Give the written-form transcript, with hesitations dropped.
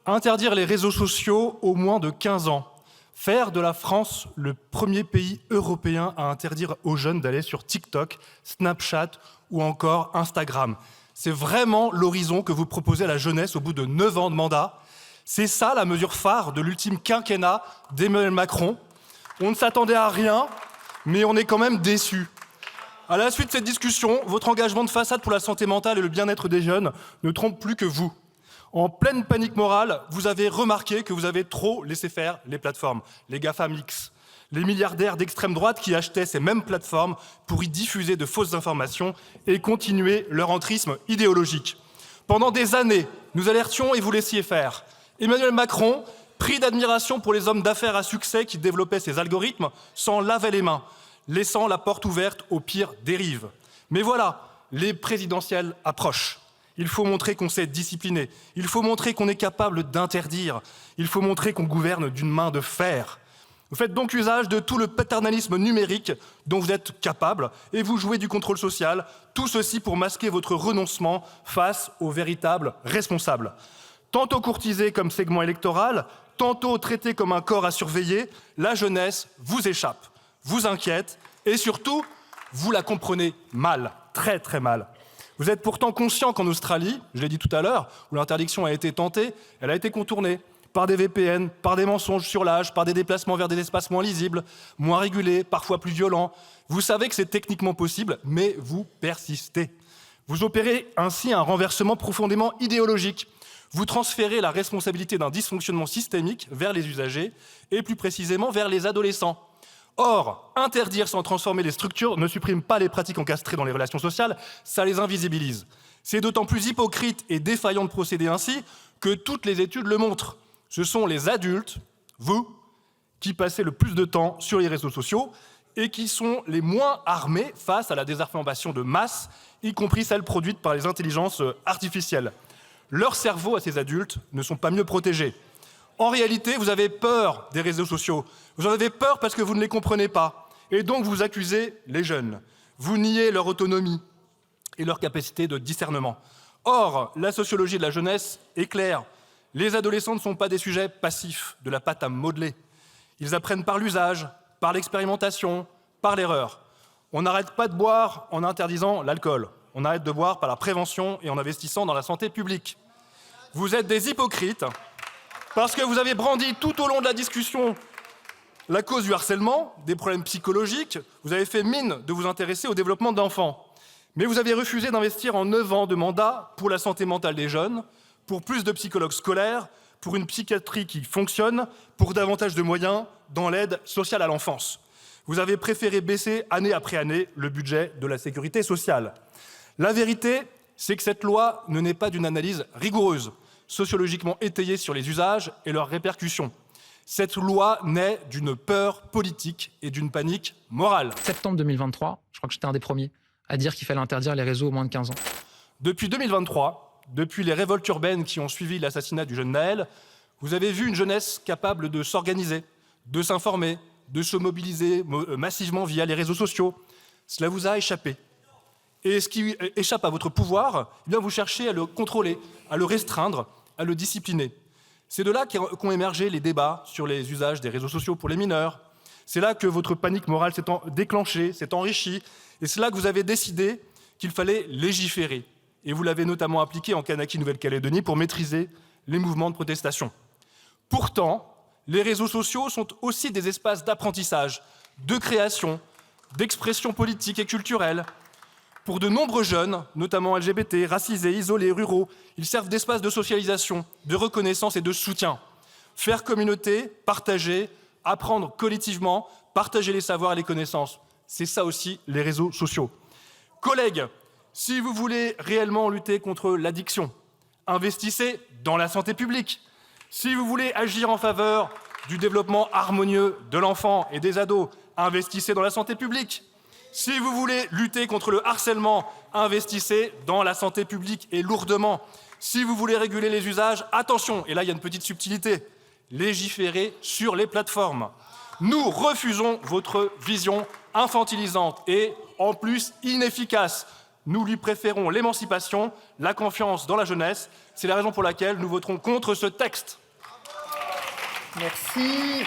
Interdire les réseaux sociaux aux moins de 15 ans. Faire de la France le premier pays européen à interdire aux jeunes d'aller sur TikTok, Snapchat ou encore Instagram. C'est vraiment l'horizon que vous proposez à la jeunesse au bout de 9 ans de mandat. C'est ça la mesure phare de l'ultime quinquennat d'Emmanuel Macron. On ne s'attendait à rien, mais on est quand même déçus. À la suite de cette discussion, votre engagement de façade pour la santé mentale et le bien-être des jeunes ne trompe plus que vous. En pleine panique morale, vous avez remarqué que vous avez trop laissé faire les plateformes, les GAFAM X, les milliardaires d'extrême droite qui achetaient ces mêmes plateformes pour y diffuser de fausses informations et continuer leur entrisme idéologique. Pendant des années, nous alertions et vous laissiez faire. Emmanuel Macron, pris d'admiration pour les hommes d'affaires à succès qui développaient ces algorithmes, s'en lavait les mains, laissant la porte ouverte aux pires dérives. Mais voilà, les présidentielles approchent. Il faut montrer qu'on sait discipliner. Il faut montrer qu'on est capable d'interdire. Il faut montrer qu'on gouverne d'une main de fer. Vous faites donc usage de tout le paternalisme numérique dont vous êtes capable et vous jouez du contrôle social, tout ceci pour masquer votre renoncement face aux véritables responsables. Tantôt courtisé comme segment électoral, tantôt traité comme un corps à surveiller, la jeunesse vous échappe, vous inquiète et surtout, vous la comprenez mal, très très mal. Vous êtes pourtant conscient qu'en Australie, je l'ai dit tout à l'heure, où l'interdiction a été tentée, elle a été contournée par des VPN, par des mensonges sur l'âge, par des déplacements vers des espaces moins lisibles, moins régulés, parfois plus violents. Vous savez que c'est techniquement possible, mais vous persistez. Vous opérez ainsi un renversement profondément idéologique. Vous transférez la responsabilité d'un dysfonctionnement systémique vers les usagers, et plus précisément vers les adolescents. Or, interdire sans transformer les structures ne supprime pas les pratiques encastrées dans les relations sociales, ça les invisibilise. C'est d'autant plus hypocrite et défaillant de procéder ainsi que toutes les études le montrent. Ce sont les adultes, vous, qui passez le plus de temps sur les réseaux sociaux et qui sont les moins armés face à la désinformation de masse, y compris celle produite par les intelligences artificielles. Leurs cerveaux à ces adultes ne sont pas mieux protégés. En réalité, vous avez peur des réseaux sociaux. Vous en avez peur parce que vous ne les comprenez pas. Et donc, vous accusez les jeunes. Vous niez leur autonomie et leur capacité de discernement. Or, la sociologie de la jeunesse est claire. Les adolescents ne sont pas des sujets passifs, de la pâte à modeler. Ils apprennent par l'usage, par l'expérimentation, par l'erreur. On n'arrête pas de boire en interdisant l'alcool. On arrête de boire par la prévention et en investissant dans la santé publique. Vous êtes des hypocrites. Parce que vous avez brandi tout au long de la discussion la cause du harcèlement, des problèmes psychologiques, vous avez fait mine de vous intéresser au développement d'enfants. Mais vous avez refusé d'investir en 9 ans de mandat pour la santé mentale des jeunes, pour plus de psychologues scolaires, pour une psychiatrie qui fonctionne, pour davantage de moyens dans l'aide sociale à l'enfance. Vous avez préféré baisser année après année le budget de la sécurité sociale. La vérité, c'est que cette loi ne naît pas d'une analyse rigoureuse, sociologiquement étayée sur les usages et leurs répercussions. Cette loi naît d'une peur politique et d'une panique morale. Septembre 2023, je crois que j'étais un des premiers à dire qu'il fallait interdire les réseaux aux moins de 15 ans. Depuis 2023, depuis les révoltes urbaines qui ont suivi l'assassinat du jeune Naël, vous avez vu une jeunesse capable de s'organiser, de s'informer, de se mobiliser massivement via les réseaux sociaux. Cela vous a échappé. Et ce qui échappe à votre pouvoir, eh bien vous cherchez à le contrôler, à le restreindre, à le discipliner. C'est de là qu'ont émergé les débats sur les usages des réseaux sociaux pour les mineurs. C'est là que votre panique morale s'est déclenchée, s'est enrichie. Et c'est là que vous avez décidé qu'il fallait légiférer. Et vous l'avez notamment appliqué en Kanaky, Nouvelle-Calédonie, pour maîtriser les mouvements de protestation. Pourtant, les réseaux sociaux sont aussi des espaces d'apprentissage, de création, d'expression politique et culturelle. Pour de nombreux jeunes, notamment LGBT, racisés, isolés, ruraux, ils servent d'espace de socialisation, de reconnaissance et de soutien. Faire communauté, partager, apprendre collectivement, partager les savoirs et les connaissances. C'est ça aussi les réseaux sociaux. Collègues, si vous voulez réellement lutter contre l'addiction, investissez dans la santé publique. Si vous voulez agir en faveur du développement harmonieux de l'enfant et des ados, investissez dans la santé publique. Si vous voulez lutter contre le harcèlement, investissez dans la santé publique et lourdement. Si vous voulez réguler les usages, attention, et là il y a une petite subtilité, légiférez sur les plateformes. Nous refusons votre vision infantilisante et, en plus, inefficace Nous lui préférons l'émancipation, la confiance dans la jeunesse. C'est la raison pour laquelle nous voterons contre ce texte. Merci.